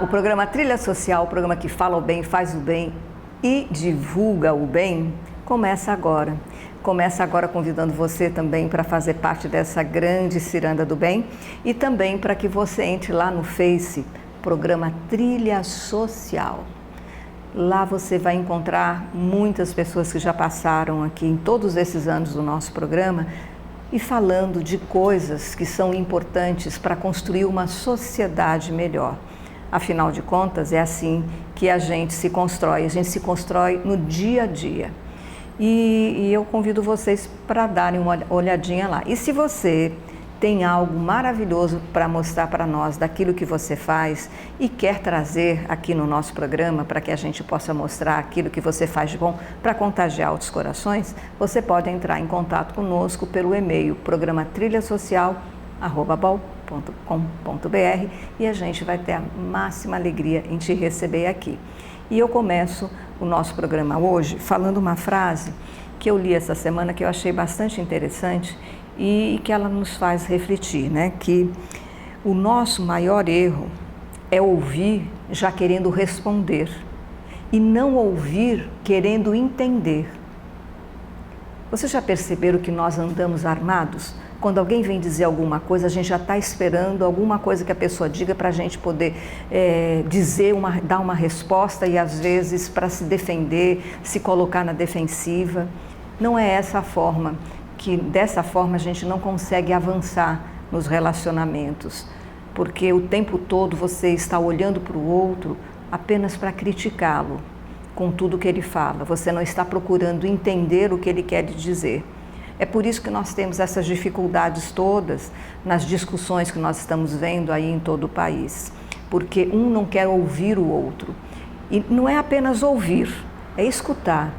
o programa Trilha Social, o programa que fala o bem, faz o bem e divulga o bem, começa agora. Começa agora convidando você também para fazer parte dessa grande ciranda do bem e também para que você entre lá no Face, programa Trilha Social. Lá você vai encontrar muitas pessoas que já passaram aqui em todos esses anos do nosso programa e falando de coisas que são importantes para construir uma sociedade melhor. Afinal de contas, é assim que a gente se constrói no dia a dia. E eu convido vocês para darem uma olhadinha lá. E se você tem algo maravilhoso para mostrar para nós daquilo que você faz e quer trazer aqui no nosso programa para que a gente possa mostrar aquilo que você faz de bom para contagiar outros corações, você pode entrar em contato conosco pelo e-mail programatrilhasocial@bol.com.br e a gente vai ter a máxima alegria em te receber aqui. E eu começo o nosso programa hoje falando uma frase que eu li essa semana que eu achei bastante interessante e que ela nos faz refletir, né? Que o nosso maior erro é ouvir já querendo responder e não ouvir querendo entender. Vocês já perceberam que nós andamos armados? Quando alguém vem dizer alguma coisa, a gente já está esperando alguma coisa que a pessoa diga para a gente poder dar uma resposta e às vezes para se defender, se colocar na defensiva. Não é essa a forma, que dessa forma a gente não consegue avançar nos relacionamentos, porque o tempo todo você está olhando para o outro apenas para criticá-lo com tudo que ele fala, você não está procurando entender o que ele quer dizer. É por isso que nós temos essas dificuldades todas nas discussões que nós estamos vendo aí em todo o país, porque um não quer ouvir o outro. E não é apenas ouvir, é escutar,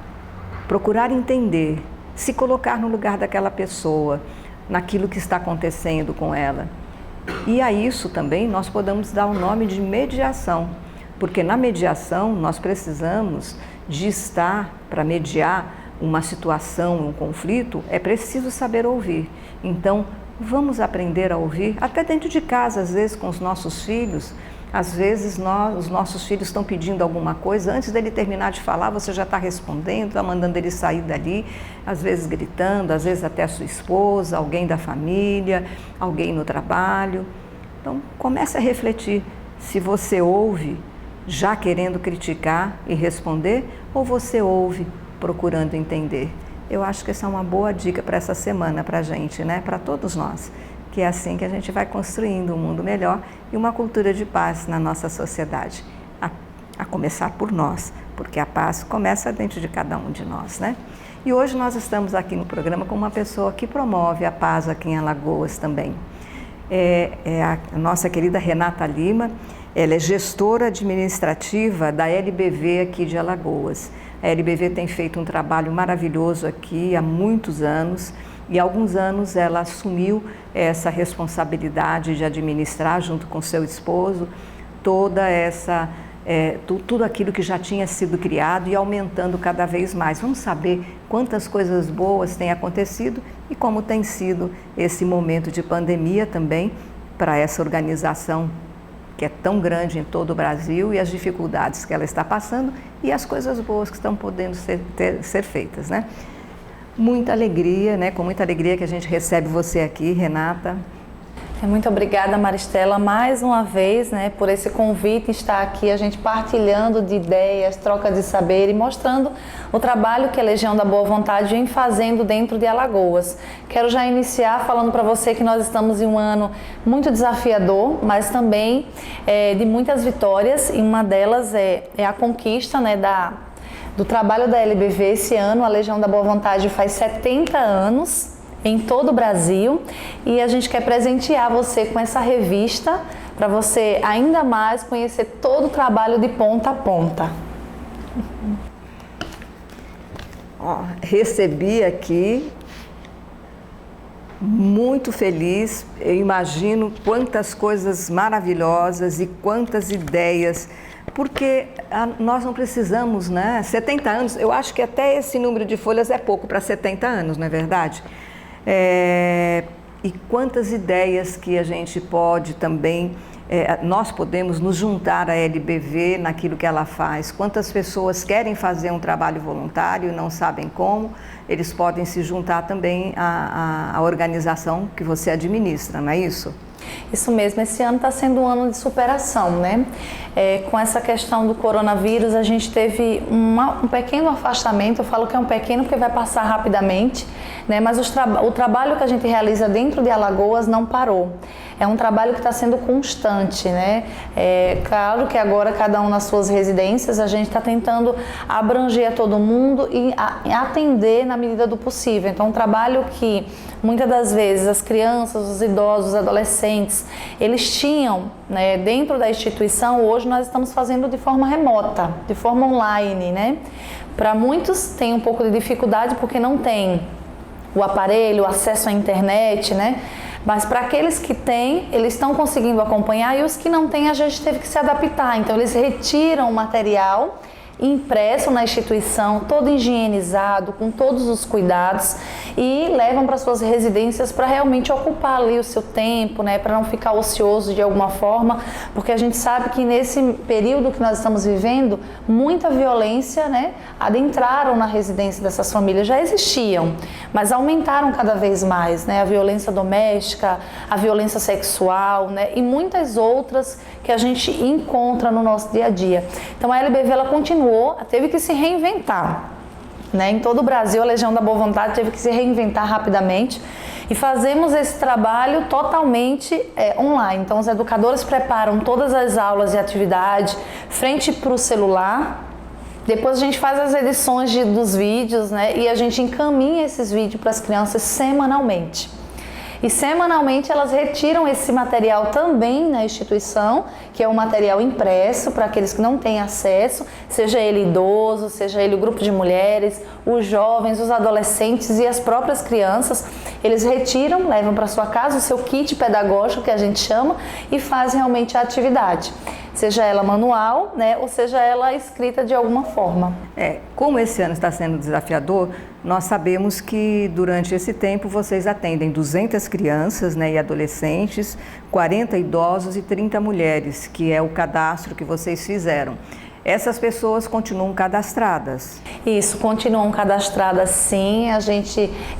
procurar entender, se colocar no lugar daquela pessoa, naquilo que está acontecendo com ela. E a isso também nós podemos dar o nome de mediação, porque na mediação nós precisamos de estar, para mediar uma situação, um conflito, é preciso saber ouvir. Então, vamos aprender a ouvir, até dentro de casa, às vezes com os nossos filhos. Às vezes os nossos filhos estão pedindo alguma coisa, antes dele terminar de falar, você já está respondendo, está mandando ele sair dali, às vezes gritando, às vezes até a sua esposa, alguém da família, alguém no trabalho. Então, comece a refletir se você ouve já querendo criticar e responder, ou você ouve procurando entender. Eu acho que essa é uma boa dica para essa semana para a gente, né? Para todos nós, que é assim que a gente vai construindo um mundo melhor e uma cultura de paz na nossa sociedade, a começar por nós, porque a paz começa dentro de cada um de nós, né? E hoje nós estamos aqui no programa com uma pessoa que promove a paz aqui em Alagoas também. É a nossa querida Renata Lima. Ela é gestora administrativa da LBV aqui de Alagoas. A LBV tem feito um trabalho maravilhoso aqui há muitos anos e há alguns anos ela assumiu essa responsabilidade de administrar junto com seu esposo tudo aquilo que já tinha sido criado e aumentando cada vez mais. Vamos saber quantas coisas boas têm acontecido e como tem sido esse momento de pandemia também para essa organização que é tão grande em todo o Brasil e as dificuldades que ela está passando e as coisas boas que estão podendo ser feitas, né? Muita alegria, né? Com muita alegria que a gente recebe você aqui, Renata. Muito obrigada, Maristela, mais uma vez, né, por esse convite, estar aqui, a gente partilhando de ideias, troca de saber e mostrando o trabalho que a Legião da Boa Vontade vem fazendo dentro de Alagoas. Quero já iniciar falando para você que nós estamos em um ano muito desafiador, mas também de muitas vitórias, e uma delas é a conquista, né, do trabalho da LBV. Esse ano a Legião da Boa Vontade faz 70 anos, em todo o Brasil, e a gente quer presentear você com essa revista para você ainda mais conhecer todo o trabalho de ponta a ponta. Recebi aqui, muito feliz, eu imagino quantas coisas maravilhosas e quantas ideias, porque nós não precisamos, né? 70 anos, eu acho que até esse número de folhas é pouco para 70 anos, não é verdade? E quantas ideias que a gente pode também nós podemos nos juntar à LBV naquilo que ela faz. Quantas pessoas querem fazer um trabalho voluntário e não sabem como, eles podem se juntar também à organização que você administra, não é isso? Isso mesmo, esse ano está sendo um ano de superação, né? Com essa questão do coronavírus, a gente teve um pequeno afastamento. Eu falo que é um pequeno porque vai passar rapidamente, né? Mas o trabalho que a gente realiza dentro de Alagoas não parou. É um trabalho que está sendo constante, né? Claro que agora, cada um nas suas residências, a gente está tentando abranger a todo mundo e atender na medida do possível. Então, um trabalho que muitas das vezes as crianças, os idosos, os adolescentes, eles tinham, né, dentro da instituição, hoje nós estamos fazendo de forma remota, de forma online, né? Para muitos tem um pouco de dificuldade porque não tem o aparelho, o acesso à internet, né? Mas para aqueles que têm, eles estão conseguindo acompanhar, e os que não têm, a gente teve que se adaptar. Então, eles retiram o material impresso na instituição, todo higienizado, com todos os cuidados, e levam para suas residências para realmente ocupar ali o seu tempo, né, para não ficar ocioso de alguma forma, porque a gente sabe que nesse período que nós estamos vivendo, muita violência, né, adentraram na residência dessas famílias. Já existiam, mas aumentaram cada vez mais, né, a violência doméstica, a violência sexual, né, e muitas outras que a gente encontra no nosso dia a dia. Então a LBV, ela teve que se reinventar, né? Em todo o Brasil, a Legião da Boa Vontade teve que se reinventar rapidamente, e fazemos esse trabalho totalmente online. Então, os educadores preparam todas as aulas e atividades frente para o celular. Depois a gente faz as edições dos vídeos, né? E a gente encaminha esses vídeos para as crianças semanalmente. E semanalmente elas retiram esse material também na instituição, que é um material impresso para aqueles que não têm acesso, seja ele idoso, seja ele o grupo de mulheres, os jovens, os adolescentes e as próprias crianças. Eles retiram, levam para sua casa o seu kit pedagógico, que a gente chama, e fazem realmente a atividade, seja ela manual, né, ou seja ela escrita de alguma forma. Como esse ano está sendo desafiador, nós sabemos que durante esse tempo vocês atendem 200 crianças, né, e adolescentes, 40 idosos e 30 mulheres, que é o cadastro que vocês fizeram. Essas pessoas continuam cadastradas? Isso, continuam cadastradas, sim.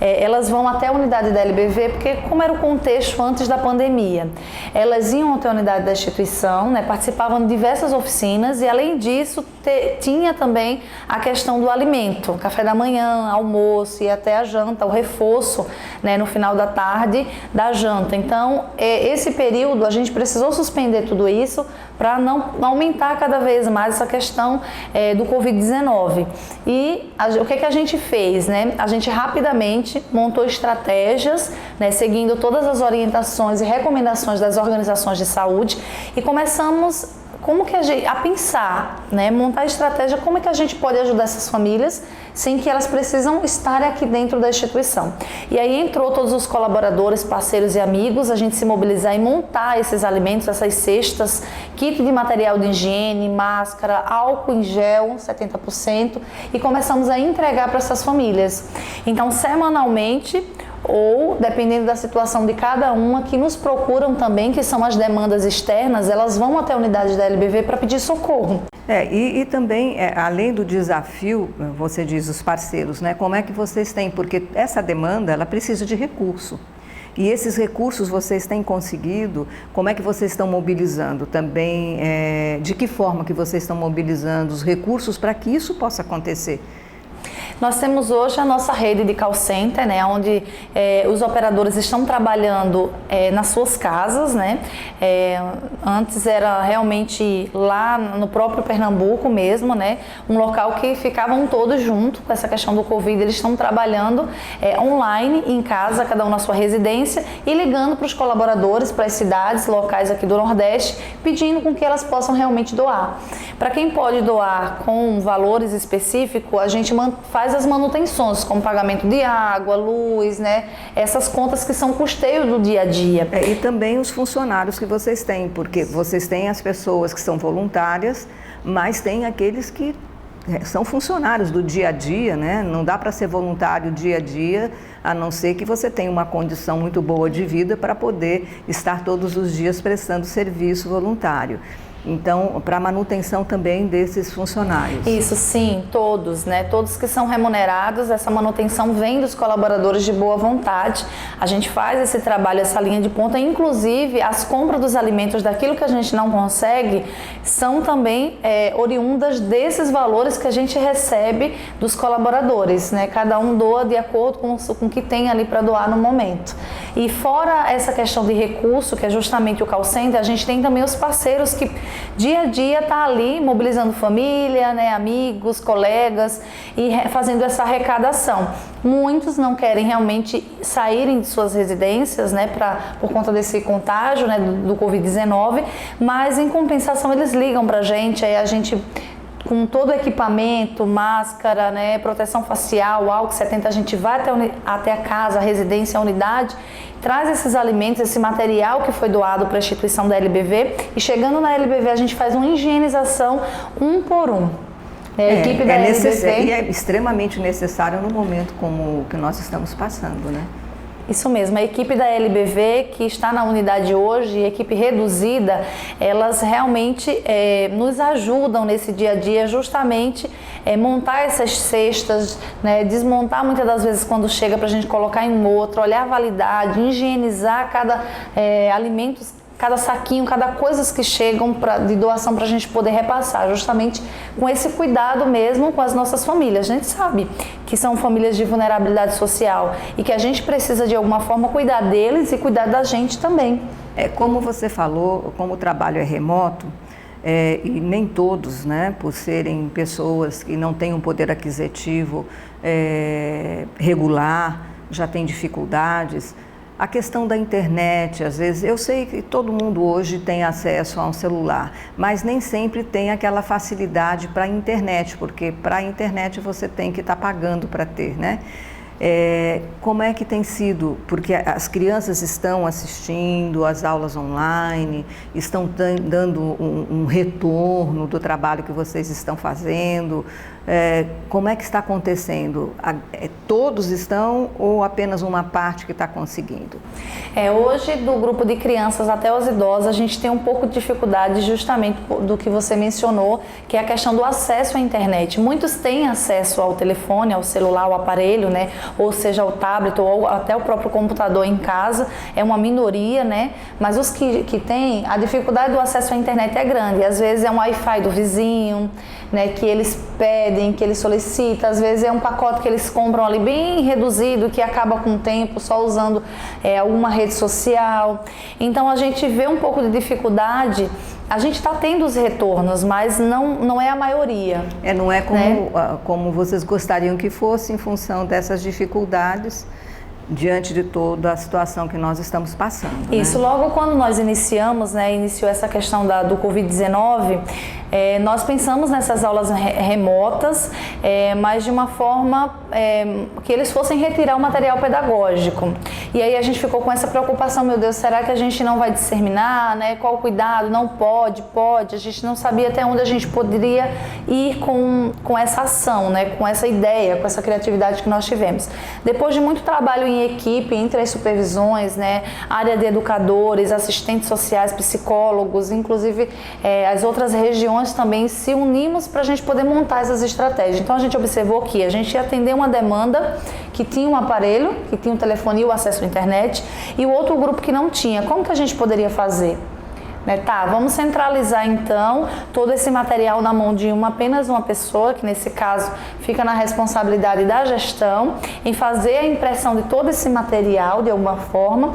Elas vão até a unidade da LBV, porque como era o contexto antes da pandemia, elas iam até a unidade da instituição, né, participavam de diversas oficinas, e além disso tinha também a questão do alimento, café da manhã, almoço e até a janta, o reforço, né, no final da tarde da janta. Então, esse período a gente precisou suspender tudo isso para não aumentar cada vez mais essa questão do Covid-19. E o que a gente fez, né? A gente rapidamente montou estratégias, né, seguindo todas as orientações e recomendações das organizações de saúde, e começamos a pensar, né, montar estratégia, como é que a gente pode ajudar essas famílias sem que elas precisam estar aqui dentro da instituição. E aí entrou todos os colaboradores, parceiros e amigos, a gente se mobilizar e montar esses alimentos, essas cestas, kit de material de higiene, máscara, álcool em gel, 70%, e começamos a entregar para essas famílias. Então, semanalmente, ou dependendo da situação de cada uma, que nos procuram também, que são as demandas externas, elas vão até a unidade da LBV para pedir socorro. E também, além do desafio, você diz os parceiros, né? Como é que vocês têm? Porque essa demanda, ela precisa de recurso. E esses recursos vocês têm conseguido? Como é que vocês estão mobilizando também? De que forma que vocês estão mobilizando os recursos para que isso possa acontecer? Nós temos hoje a nossa rede de call center, né, onde os operadores estão trabalhando nas suas casas, né? Antes era realmente lá no próprio Pernambuco mesmo, né? Um local que ficavam todos juntos com essa questão do Covid. Eles estão trabalhando online, em casa, cada um na sua residência, e ligando para os colaboradores, para as cidades locais aqui do Nordeste, pedindo com que elas possam realmente doar. Para quem pode doar com valores específicos, a gente faz as manutenções, como pagamento de água, luz, né? Essas contas que são custeio do dia a dia. E também os funcionários que vocês têm, porque vocês têm as pessoas que são voluntárias, mas tem aqueles que são funcionários do dia a dia, né? Não dá para ser voluntário dia a dia, a não ser que você tenha uma condição muito boa de vida para poder estar todos os dias prestando serviço voluntário. Então, para a manutenção também desses funcionários. Isso, sim, todos, né? Todos que são remunerados, essa manutenção vem dos colaboradores de boa vontade. A gente faz esse trabalho, essa linha de ponta, inclusive as compras dos alimentos daquilo que a gente não consegue são também oriundas desses valores que a gente recebe dos colaboradores, né? Cada um doa de acordo com o que tem ali para doar no momento. E fora essa questão de recurso, que é justamente o call center, a gente tem também os parceiros que dia a dia tá ali mobilizando família, né, amigos, colegas e fazendo essa arrecadação. Muitos não querem realmente saírem de suas residências, né, por conta desse contágio, né, do Covid-19, mas em compensação eles ligam pra gente, aí a gente com todo o equipamento, máscara, né, proteção facial, álcool 70, a gente vai até a casa, a residência, a unidade, traz esses alimentos, esse material que foi doado para a instituição da LBV e chegando na LBV a gente faz uma higienização um por um. A equipe da LBV... E é extremamente necessário no momento como o que nós estamos passando, né? Isso mesmo, a equipe da LBV que está na unidade hoje, equipe reduzida, elas realmente nos ajudam nesse dia a dia justamente montar essas cestas, né, desmontar muitas das vezes quando chega para a gente colocar em um outro, olhar a validade, higienizar cada alimento, cada saquinho, cada coisa que chegam de doação para a gente poder repassar, justamente com esse cuidado mesmo com as nossas famílias. A gente sabe que são famílias de vulnerabilidade social e que a gente precisa de alguma forma cuidar deles e cuidar da gente também. Como você falou, como o trabalho é remoto, e nem todos, né, por serem pessoas que não têm um poder aquisitivo regular, já têm dificuldades. A questão da internet, às vezes, eu sei que todo mundo hoje tem acesso a um celular, mas nem sempre tem aquela facilidade para a internet, porque para a internet você tem que estar pagando para ter, né? Como é que tem sido? Porque as crianças estão assistindo às aulas online, estão dando um retorno do trabalho que vocês estão fazendo. Como é que está acontecendo? Todos estão ou apenas uma parte que está conseguindo? Hoje, do grupo de crianças até os idosos, a gente tem um pouco de dificuldade justamente do que você mencionou, que é a questão do acesso à internet. Muitos têm acesso ao telefone, ao celular, ao aparelho, né? Ou seja, ao tablet ou até o próprio computador em casa, é uma minoria, né? Mas os que têm, a dificuldade do acesso à internet é grande. Às vezes é um Wi-Fi do vizinho, né, que eles pedem, que eles solicitam, às vezes é um pacote que eles compram ali bem reduzido, que acaba com o tempo, só usando alguma rede social. Então a gente vê um pouco de dificuldade, a gente está tendo os retornos, mas não é a maioria. Não é como vocês gostariam que fosse em função dessas dificuldades, diante de toda a situação que nós estamos passando. Isso, né? Logo quando nós iniciou essa questão do Covid-19, nós pensamos nessas aulas remotas, mas de uma forma que eles fossem retirar o material pedagógico. E aí a gente ficou com essa preocupação, meu Deus, será que a gente não vai disseminar, né? Qual o cuidado? Não pode, a gente não sabia até onde a gente poderia ir com essa ação, né? Com essa ideia, com essa criatividade que nós tivemos. Depois de muito trabalho em equipe, entre as supervisões, né? Área de educadores, assistentes sociais, psicólogos, inclusive as outras regiões também se unimos para a gente poder montar essas estratégias. Então a gente observou que a gente ia atender uma demanda que tinha um aparelho, que tinha um telefone e o acesso à internet, e o outro grupo que não tinha. Como que a gente poderia fazer? Vamos centralizar então todo esse material na mão de apenas uma pessoa, que nesse caso fica na responsabilidade da gestão, em fazer a impressão de todo esse material de alguma forma,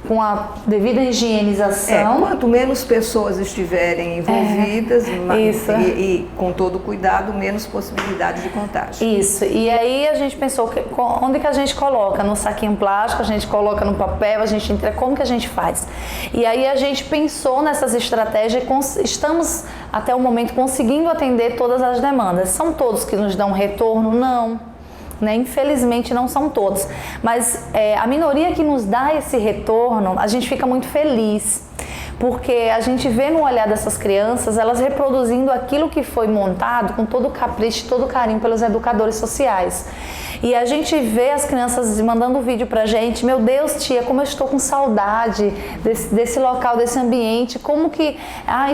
com a devida higienização. Quanto menos pessoas estiverem envolvidas e com todo cuidado, menos possibilidade de contágio. Isso, e aí a gente pensou, onde que a gente coloca? No saquinho plástico, a gente coloca no papel, a gente entrega, como que a gente faz? E aí a gente pensou nessas estratégias e estamos até o momento conseguindo atender todas as demandas. São todos que nos dão retorno? Não. Infelizmente não são todos, mas a minoria que nos dá esse retorno, a gente fica muito feliz, porque a gente vê no olhar dessas crianças, elas reproduzindo aquilo que foi montado com todo o capricho, todo o carinho pelos educadores sociais. E a gente vê as crianças mandando vídeo pra gente: meu Deus, tia, como eu estou com saudade desse local, desse ambiente, como que,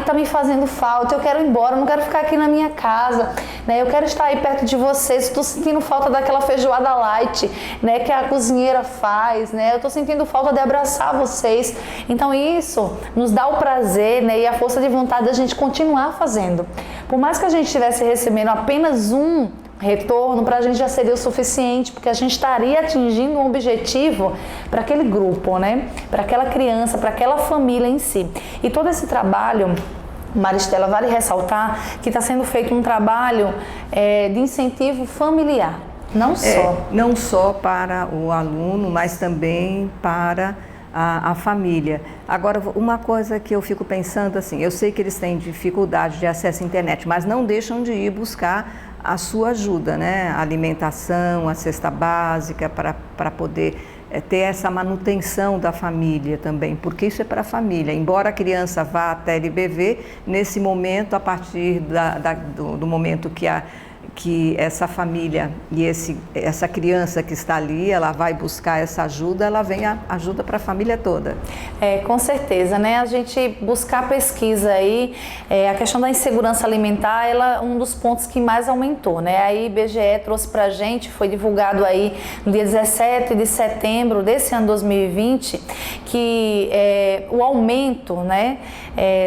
tá me fazendo falta, eu quero ir embora, eu não quero ficar aqui na minha casa, né? Eu quero estar aí perto de vocês, estou sentindo falta daquela feijoada light, né, que a cozinheira faz, né? Eu estou sentindo falta de abraçar vocês. Então isso nos dá o prazer, né, e a força de vontade da gente continuar fazendo. Por mais que a gente estivesse recebendo apenas um retorno, para a gente já seria o suficiente, porque a gente estaria atingindo um objetivo para aquele grupo, né? Para aquela criança, para aquela família em si. E todo esse trabalho, Maristela, vale ressaltar que está sendo feito um trabalho de incentivo familiar, não só para o aluno, mas também para a família. Agora, uma coisa que eu fico pensando assim, eu sei que eles têm dificuldade de acesso à internet, mas não deixam de ir buscar a sua ajuda, né? A alimentação, a cesta básica, para poder ter essa manutenção da família também, porque isso é para a família. Embora a criança vá até a LBV, nesse momento, a partir do momento que essa família e essa criança que está ali, ela vai buscar essa ajuda, ela vem a ajuda para a família toda. Com certeza, né? A gente buscar pesquisa aí, a questão da insegurança alimentar, ela é um dos pontos que mais aumentou, né? A IBGE trouxe para a gente, foi divulgado aí no dia 17 de setembro desse ano 2020, que o aumento, né,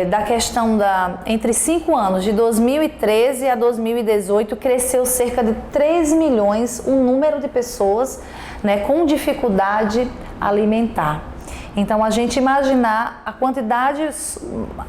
da questão entre 5 anos, de 2013 a 2018, cresceu cerca de 3 milhões o número de pessoas, né, com dificuldade alimentar. Então, a gente imaginar a quantidade,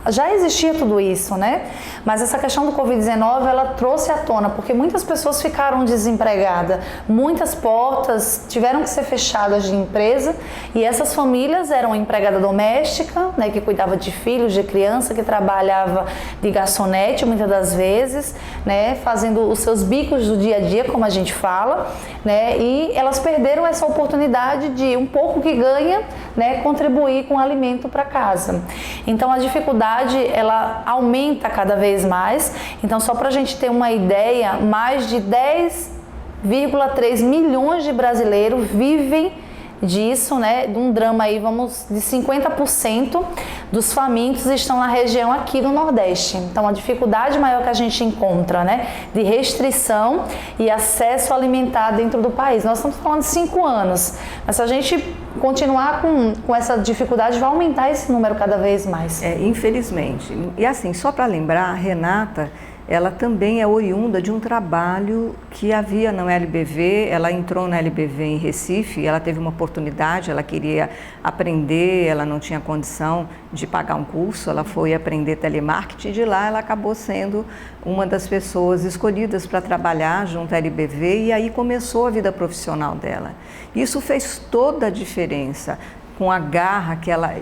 já existia tudo isso, né? Mas essa questão do Covid-19, ela trouxe à tona, porque muitas pessoas ficaram desempregadas, muitas portas tiveram que ser fechadas de empresa, e essas famílias eram empregada doméstica, né, que cuidava de filhos, de criança, que trabalhava de garçonete muitas das vezes, né, fazendo os seus bicos do dia a dia, como a gente fala, né, e elas perderam essa oportunidade de um pouco que ganha, né, contribuir com alimento para casa. Então a dificuldade, ela aumenta cada vez mais. Então, só para a gente ter uma ideia, mais de 10,3 milhões de brasileiros vivem disso, né, de um drama aí, de 50% dos famintos estão na região aqui do Nordeste. Então, a dificuldade maior que a gente encontra, né, de restrição e acesso alimentar dentro do país. Nós estamos falando de 5 anos, mas se a gente continuar com essa dificuldade, vai aumentar esse número cada vez mais. Infelizmente. E assim, só para lembrar, a Renata, ela também é oriunda de um trabalho que havia na LBV. Ela entrou na LBV em Recife, ela teve uma oportunidade, ela queria aprender, ela não tinha condição de pagar um curso, ela foi aprender telemarketing, e de lá ela acabou sendo uma das pessoas escolhidas para trabalhar junto à LBV, e aí começou a vida profissional dela. Isso fez toda a diferença. Com a garra que ela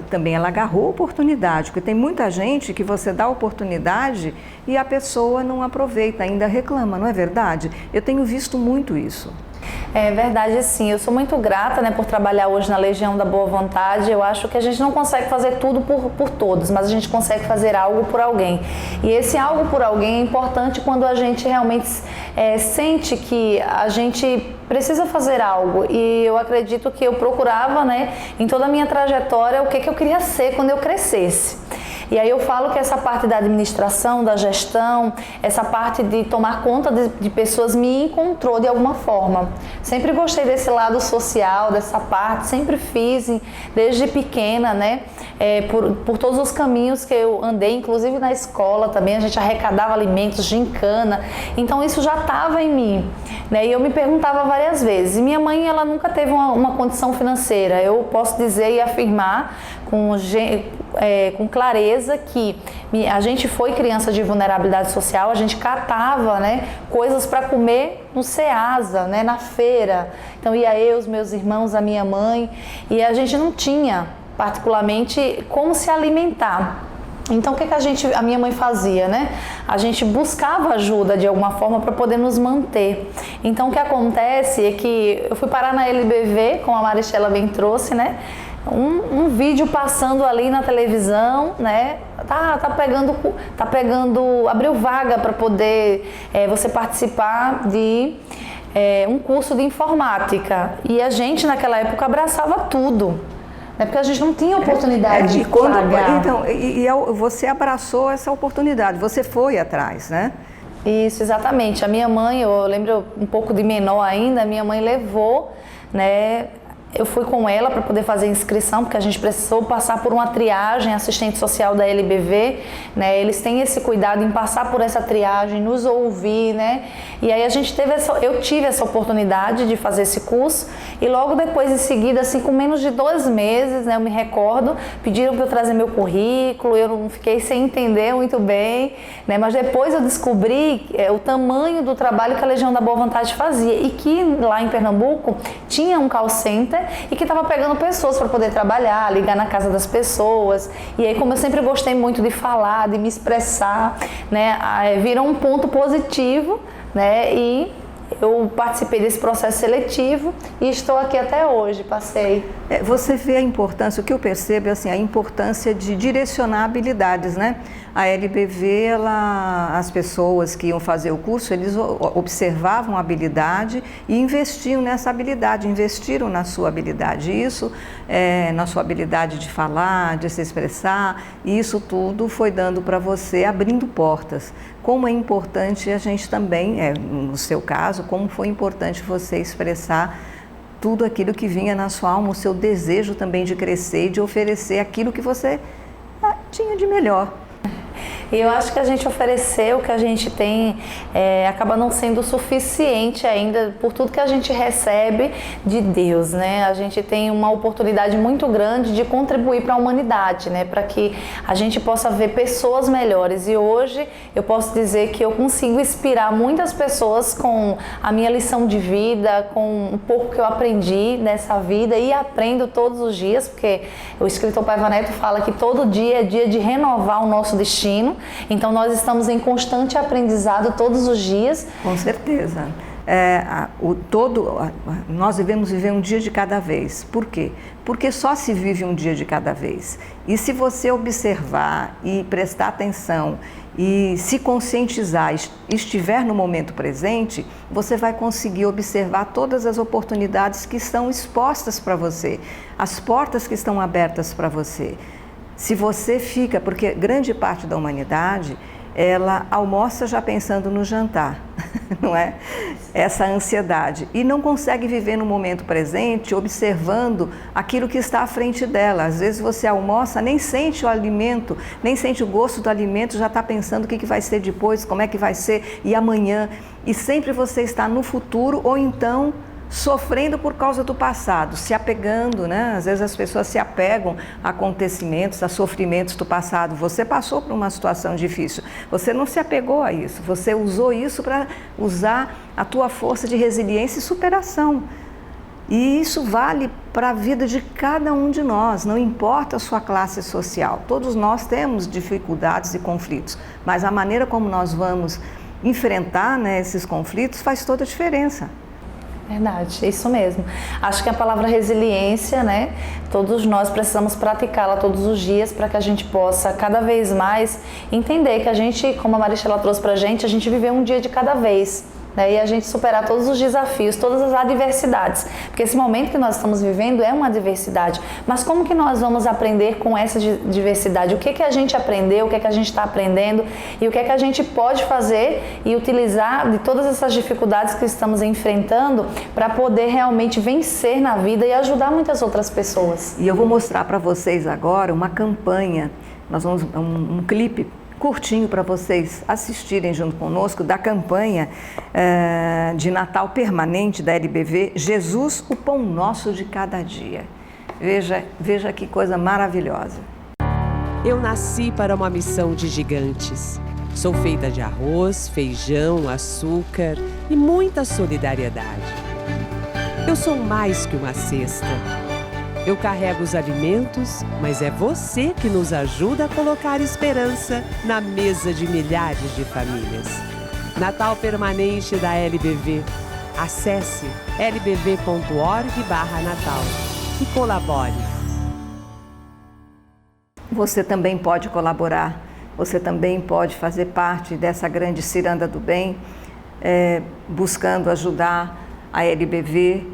agarrou a oportunidade, porque tem muita gente que você dá a oportunidade e a pessoa não aproveita, ainda reclama, não é verdade? Eu tenho visto muito isso. É verdade, sim. Eu sou muito grata, né, por trabalhar hoje na Legião da Boa Vontade. Eu acho que a gente não consegue fazer tudo por todos, mas a gente consegue fazer algo por alguém. E esse algo por alguém é importante quando a gente realmente sente que a gente precisa fazer algo. E eu acredito que eu procurava, né, em toda a minha trajetória, o que eu queria ser quando eu crescesse. E aí eu falo que essa parte da administração, da gestão, essa parte de tomar conta de pessoas me encontrou de alguma forma. Sempre gostei desse lado social, dessa parte, sempre fiz desde pequena, né? Por todos os caminhos que eu andei, inclusive na escola também, a gente arrecadava alimentos, gincana. Então isso já estava em mim, né? E eu me perguntava várias vezes. E minha mãe, ela nunca teve uma condição financeira. Eu posso dizer e afirmar com clareza que a gente foi criança de vulnerabilidade social, a gente catava, né, coisas para comer no Ceasa, né, na feira. Então ia eu, os meus irmãos, a minha mãe, e a gente não tinha particularmente como se alimentar. Então o que a minha mãe fazia, né? A gente buscava ajuda de alguma forma para poder nos manter. Então o que acontece é que eu fui parar na LBV, como a Maristela bem trouxe, né? um vídeo passando ali na televisão, né? Tá pegando, abriu vaga para poder você participar de um curso de informática. E a gente naquela época abraçava tudo, né? Porque a gente não tinha oportunidade de pagar. Então, você abraçou essa oportunidade, você foi atrás, né? Isso, exatamente. A minha mãe, eu lembro um pouco de menor ainda, a minha mãe levou, né? Eu fui com ela para poder fazer a inscrição, porque a gente precisou passar por uma triagem, assistente social da LBV, né? Eles têm esse cuidado em passar por essa triagem, nos ouvir, né? E aí eu tive essa oportunidade de fazer esse curso e logo depois, em seguida, assim, com menos de 2 meses, né? Eu me recordo, pediram para eu trazer meu currículo, eu não fiquei sem entender muito bem, né? Mas depois eu descobri o tamanho do trabalho que a Legião da Boa Vontade fazia e que lá em Pernambuco tinha um call center e que estava pegando pessoas para poder trabalhar, ligar na casa das pessoas. E aí, como eu sempre gostei muito de falar, de me expressar, né, virou um ponto positivo, né, e eu participei desse processo seletivo e estou aqui até hoje, passei. Você vê a importância, o que eu percebo é assim, a importância de direcionar habilidades, né? A LBV, as pessoas que iam fazer o curso, eles observavam a habilidade e investiam nessa habilidade, investiram na sua habilidade. Isso, na sua habilidade de falar, de se expressar, e isso tudo foi dando para você, abrindo portas. Como é importante a gente também, no seu caso, como foi importante você expressar tudo aquilo que vinha na sua alma, o seu desejo também de crescer e de oferecer aquilo que você tinha de melhor. E eu acho que a gente ofereceu, o que a gente tem, acaba não sendo suficiente ainda por tudo que a gente recebe de Deus, né? A gente tem uma oportunidade muito grande de contribuir para a humanidade, né? Para que a gente possa ver pessoas melhores. E hoje eu posso dizer que eu consigo inspirar muitas pessoas com a minha lição de vida, com um pouco que eu aprendi nessa vida e aprendo todos os dias, porque o escritor Paiva Neto fala que todo dia é dia de renovar o nosso destino. Então nós estamos em constante aprendizado todos os dias. Com certeza. Nós devemos viver um dia de cada vez. Por quê? Porque só se vive um dia de cada vez. E se você observar e prestar atenção e se conscientizar, estiver no momento presente, você vai conseguir observar todas as oportunidades que estão expostas para você, as portas que estão abertas para você. Se você fica, porque grande parte da humanidade, ela almoça já pensando no jantar, não é? Essa ansiedade. E não consegue viver no momento presente, observando aquilo que está à frente dela. Às vezes você almoça, nem sente o alimento, nem sente o gosto do alimento, já está pensando o que vai ser depois, como é que vai ser, e amanhã. E sempre você está no futuro, ou então sofrendo por causa do passado, se apegando, né? Às vezes as pessoas se apegam a acontecimentos, a sofrimentos do passado. Você passou por uma situação difícil, você não se apegou a isso, você usou isso para usar a tua força de resiliência e superação. E isso vale para a vida de cada um de nós, não importa a sua classe social. Todos nós temos dificuldades e conflitos, mas a maneira como nós vamos enfrentar, né, esses conflitos faz toda a diferença. Verdade, é isso mesmo. Acho que a palavra resiliência, né? Todos nós precisamos praticá-la todos os dias para que a gente possa cada vez mais entender que a gente, como a Maristela trouxe para a gente vive um dia de cada vez. Né, e a gente superar todos os desafios, todas as adversidades, porque esse momento que nós estamos vivendo é uma adversidade, mas como que nós vamos aprender com essa diversidade? O que a gente aprendeu, o que a gente está aprendendo e o que a gente pode fazer e utilizar de todas essas dificuldades que estamos enfrentando para poder realmente vencer na vida e ajudar muitas outras pessoas. E eu vou mostrar para vocês agora uma campanha, nós vamos um clipe curtinho para vocês assistirem junto conosco da campanha de Natal permanente da LBV, Jesus, o Pão Nosso de Cada Dia. Veja que coisa maravilhosa. Eu nasci para uma missão de gigantes. Sou feita de arroz, feijão, açúcar e muita solidariedade. Eu sou mais que uma cesta. Eu carrego os alimentos, mas é você que nos ajuda a colocar esperança na mesa de milhares de famílias. Natal permanente da LBV. Acesse lbv.org/natal e colabore. você também pode colaborar, você também pode fazer parte dessa grande ciranda do bem, buscando ajudar a LBV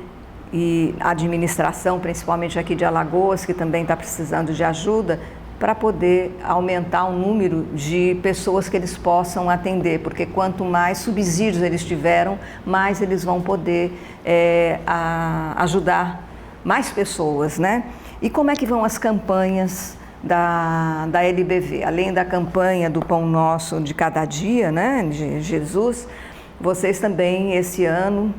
e a administração, principalmente aqui de Alagoas, que também está precisando de ajuda, para poder aumentar o número de pessoas que eles possam atender, porque quanto mais subsídios eles tiveram, mais eles vão poder ajudar mais pessoas, né? E como é que vão as campanhas da LBV? Além da campanha do Pão Nosso de Cada Dia, né, de Jesus, vocês também, esse ano,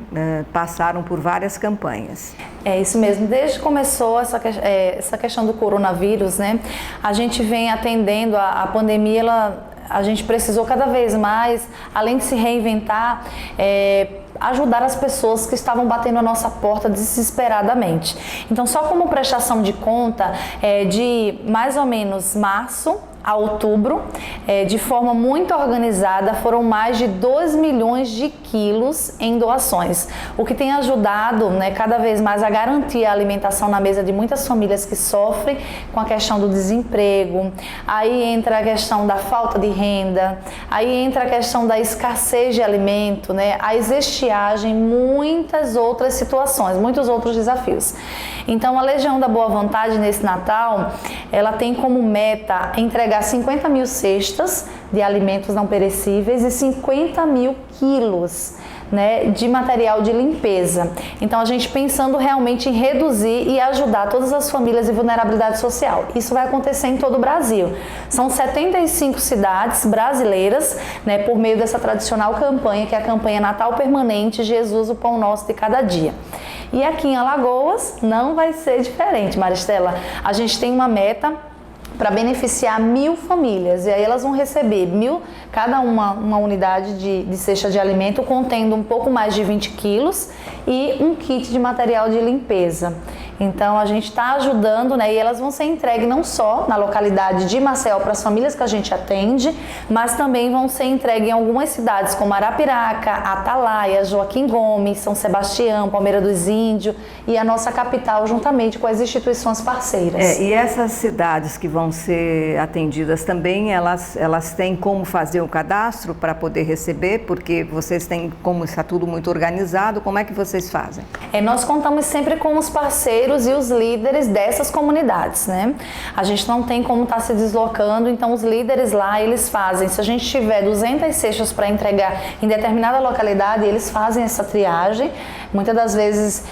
passaram por várias campanhas. É isso mesmo. Desde que começou essa questão do coronavírus, né, a gente vem atendendo a pandemia, a gente precisou cada vez mais, além de se reinventar, ajudar as pessoas que estavam batendo a nossa porta desesperadamente. Então, só como prestação de conta, de mais ou menos março a outubro, de forma muito organizada, foram mais de 2 milhões de quilos em doações, o que tem ajudado, né, cada vez mais a garantir a alimentação na mesa de muitas famílias que sofrem com a questão do desemprego. Aí entra a questão da falta de renda, aí entra a questão da escassez de alimento, né, a estiagem, muitas outras situações, muitos outros desafios. Então, a Legião da Boa Vontade, nesse Natal, ela tem como meta entregar 50 mil cestas de alimentos não perecíveis e 50 mil quilos, né, de material de limpeza. Então, a gente pensando realmente em reduzir e ajudar todas as famílias em vulnerabilidade social. Isso vai acontecer em todo o Brasil. São 75 cidades brasileiras, né, por meio dessa tradicional campanha, que é a campanha Natal Permanente, Jesus, o Pão Nosso de Cada Dia. E aqui em Alagoas não vai ser diferente, Maristela. A gente tem uma meta para beneficiar 1.000 famílias, e aí elas vão receber cada uma unidade de cesta de alimento contendo um pouco mais de 20 quilos e um kit de material de limpeza. Então a gente está ajudando, né? E elas vão ser entregues não só na localidade de Maceió para as famílias que a gente atende, mas também vão ser entregues em algumas cidades como Arapiraca, Atalaia, Joaquim Gomes, São Sebastião, Palmeira dos Índios e a nossa capital, juntamente com as instituições parceiras. E essas cidades que vão ser atendidas também, elas têm como fazer o cadastro para poder receber, porque vocês têm, como está tudo muito organizado, como é que vocês fazem? Nós contamos sempre com os parceiros e os líderes dessas comunidades, né? A gente não tem como estar se deslocando, então os líderes lá, eles fazem, se a gente tiver 200 cestas para entregar em determinada localidade, eles fazem essa triagem. Muitas das vezes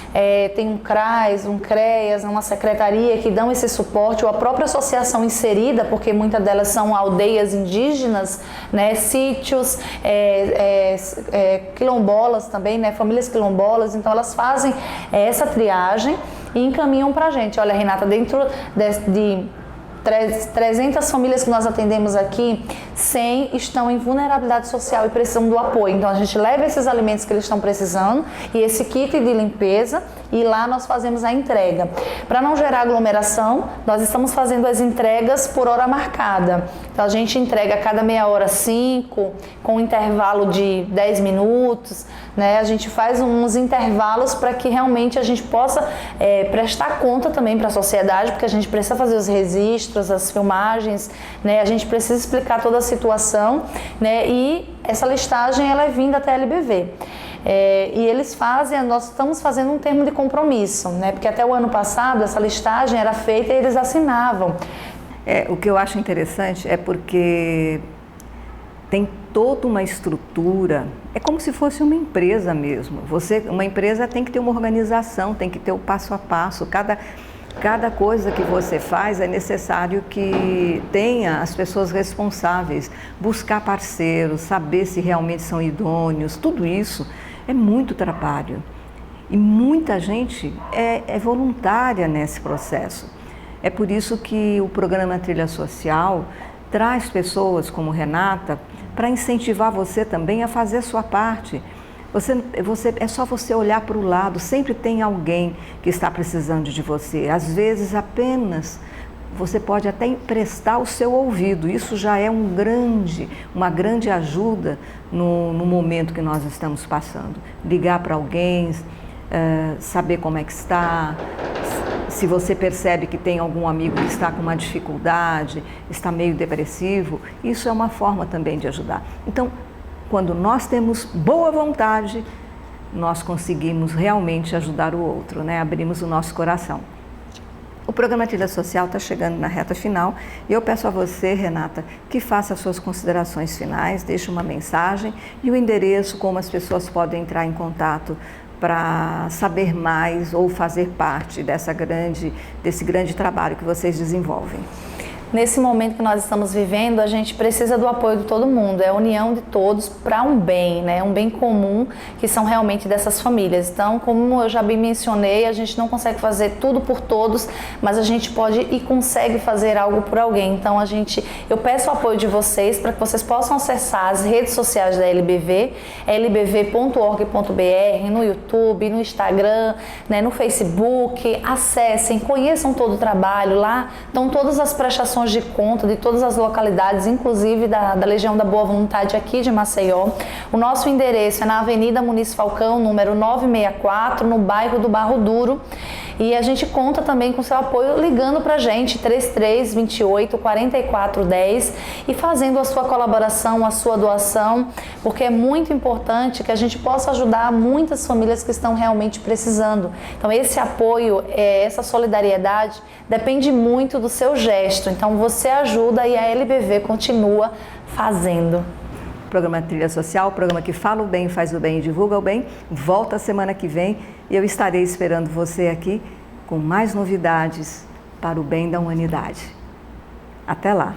tem um CRAS, um CREAS, uma secretaria que dão esse suporte, ou a própria associação inserida, porque muitas delas são aldeias indígenas, né, sítios, quilombolas também, né, famílias quilombolas, então elas fazem essa triagem e encaminham para a gente. Olha, Renata, dentro de 300 famílias que nós atendemos aqui, 100 estão em vulnerabilidade social e precisam do apoio. Então a gente leva esses alimentos que eles estão precisando e esse kit de limpeza, e lá nós fazemos a entrega. Para não gerar aglomeração, nós estamos fazendo as entregas por hora marcada. Então a gente entrega a cada meia hora 5, com um intervalo de 10 minutos, né? A gente faz uns intervalos para que realmente a gente possa prestar conta também para a sociedade, porque a gente precisa fazer os registros, as filmagens, né? A gente precisa explicar toda a situação, né? E essa listagem ela é vinda até a LBV. E eles nós estamos fazendo um termo de compromisso, né? Porque até o ano passado essa listagem era feita e eles assinavam. O que eu acho interessante é porque tem toda uma estrutura, é como se fosse uma empresa mesmo. Uma empresa tem que ter uma organização, tem que ter o passo a passo. Cada coisa que você faz é necessário que tenha as pessoas responsáveis, buscar parceiros, saber se realmente são idôneos, tudo isso é muito trabalho. E muita gente é voluntária nesse processo. É por isso que o programa Trilha Social traz pessoas como Renata para incentivar você também a fazer a sua parte. É só você olhar para o lado, sempre tem alguém que está precisando de você. Às vezes apenas você pode até emprestar o seu ouvido, isso já é uma grande ajuda no momento que nós estamos passando. Ligar para alguém, saber como é que está, Se você percebe que tem algum amigo que está com uma dificuldade, está meio depressivo, isso é uma forma também de ajudar. Então, quando nós temos boa vontade, nós conseguimos realmente ajudar o outro, né? Abrimos o nosso coração. O programa Trilha Social está chegando na reta final e eu peço a você, Renata, que faça as suas considerações finais, deixe uma mensagem e o endereço, como as pessoas podem entrar em contato para saber mais ou fazer parte desse grande trabalho que vocês desenvolvem. Nesse momento que nós estamos vivendo, a gente precisa do apoio de todo mundo, é a união de todos para um bem, né? Um bem comum, que são realmente dessas famílias. Então, como eu já bem mencionei, a gente não consegue fazer tudo por todos, mas a gente pode e consegue fazer algo por alguém. Então, eu peço o apoio de vocês para que vocês possam acessar as redes sociais da LBV, lbv.org.br, no YouTube, no Instagram, né, no Facebook. Acessem, conheçam todo o trabalho, lá estão todas as prestações de conta de todas as localidades, inclusive da Legião da Boa Vontade aqui de Maceió. O nosso endereço é na Avenida Muniz Falcão, número 964, no bairro do Barro Duro. E a gente conta também com seu apoio ligando para a gente, 3328-4410, e fazendo a sua colaboração, a sua doação, porque é muito importante que a gente possa ajudar muitas famílias que estão realmente precisando. Então esse apoio, essa solidariedade, depende muito do seu gesto. Então você ajuda e a LBV continua fazendo. Programa Trilha Social, programa que fala o bem, faz o bem e divulga o bem, volta a semana que vem e eu estarei esperando você aqui com mais novidades para o bem da humanidade. Até lá!